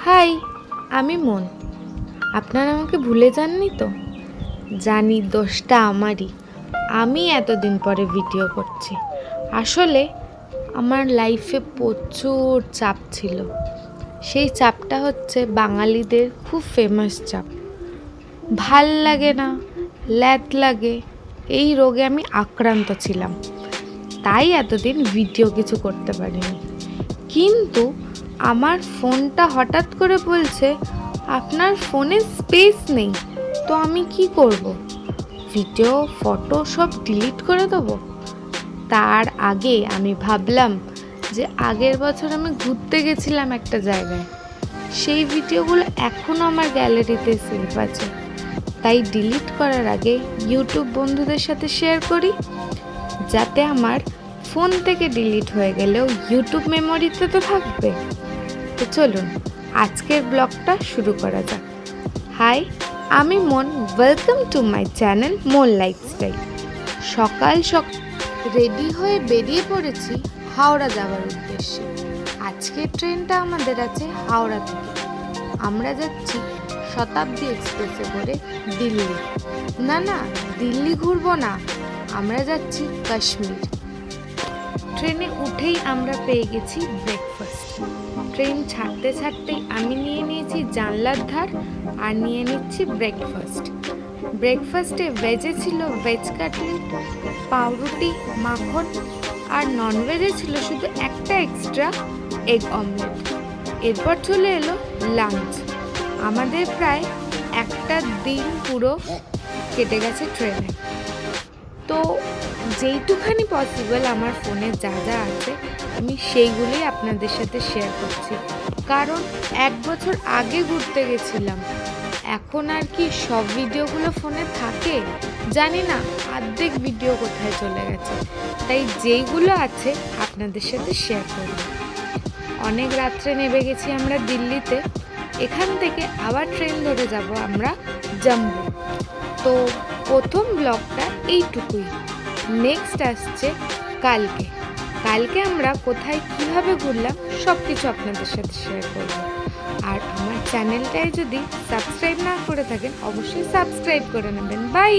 High, আমি মন। আপনারা আমাকে ভুলে যাননি তো? জানি দোষটা আমারই। আমি এতদিন পরে ভিডিও করছি। আসলে আমার লাইফে প্রচুর চাপ ছিল। সেই চাপটা হচ্ছে বাঙালিদের খুব ফেমাস চাপ। ভাল লাগে না, ল্যাদ লাগে, এই রোগে আমি আক্রান্ত ছিলাম। তাই এতদিন ভিডিও কিছু করতে পারিনি। কিন্তু আমার ফোনটা হঠাৎ করে বলছে আপনার ফোনে স্পেস নেই। তো আমি কি করব? ভিডিও ফটো সব ডিলিট করে দেবো? তার আগে আমি ভাবলাম যে আগের বছর আমি ঘুরতে গেছিলাম একটা জায়গায়, সেই ভিডিওগুলো এখনও আমার গ্যালারিতে সেভ আছে। তাই ডিলিট করার আগে ইউটিউব বন্ধুদের সাথে শেয়ার করি, যাতে আমার ফোন থেকে ডিলিট হয়ে গেলেও ইউটিউব মেমোরিতে তো থাকবে। তো চলুন আজকের ব্লগটা শুরু করা যাক। হাই, আমি মন। ওয়েলকাম টু মাই চ্যানেল মন লাইফস্টাইল। সকাল রেডি হয়ে বেরিয়ে পড়েছি হাওড়া যাওয়ার উদ্দেশ্যে। আজকের ট্রেনটা আমাদের আছে হাওড়া থেকে। আমরা যাচ্ছি শতাব্দী এক্সপ্রেসে করে দিল্লি। না, দিল্লি ঘুরবো না, আমরা যাচ্ছি কাশ্মীর। ট্রেনে উঠেই আমরা পেয়ে গেছি ব্রেকফাস্ট। ট্রেন ছাড়তেই আমি নিয়ে নিয়েছি জানলার ধার আর নিয়ে নিচ্ছি ব্রেকফাস্টে ভেজে ছিল ভেজ কাটলেট, পাউরুটি, মাখন, আর ননভেজে ছিল শুধু একটা এক্সট্রা এগ অমলেট। এরপর চলে এলো লাঞ্চ। আমাদের প্রায় একটা দিন পুরো কেটে গেছে ট্রেনে। তো যেইটুখানি পসিবল আমার ফোনে যা যা আছে আমি সেইগুলোই আপনাদের সাথে শেয়ার করছি, কারণ 1 বছর আগে ঘুরতে গেছিলাম। এখন আর কি সব ভিডিওগুলো ফোনে থাকে জানি না, অর্ধেক ভিডিও কোথায় চলে গেছে। তাই যেইগুলো আছে আপনাদের সাথে শেয়ার করব। অনেক রাত্রে নেমে গেছি আমরা দিল্লিতে। এখান থেকে আবার ট্রেন ধরে যাব আমরা জম্মু। তো প্রথম ব্লগটা এইটুকুই। নেক্সট আসছে কালকে আমরা কোথায় কিভাবে ঘুরলাম সব কিছু আপনাদের সাথে শেয়ার করব। আর আমার চ্যানেলটায় যদি সাবস্ক্রাইব না করে থাকেন অবশ্যই সাবস্ক্রাইব করে নেবেন। বাই।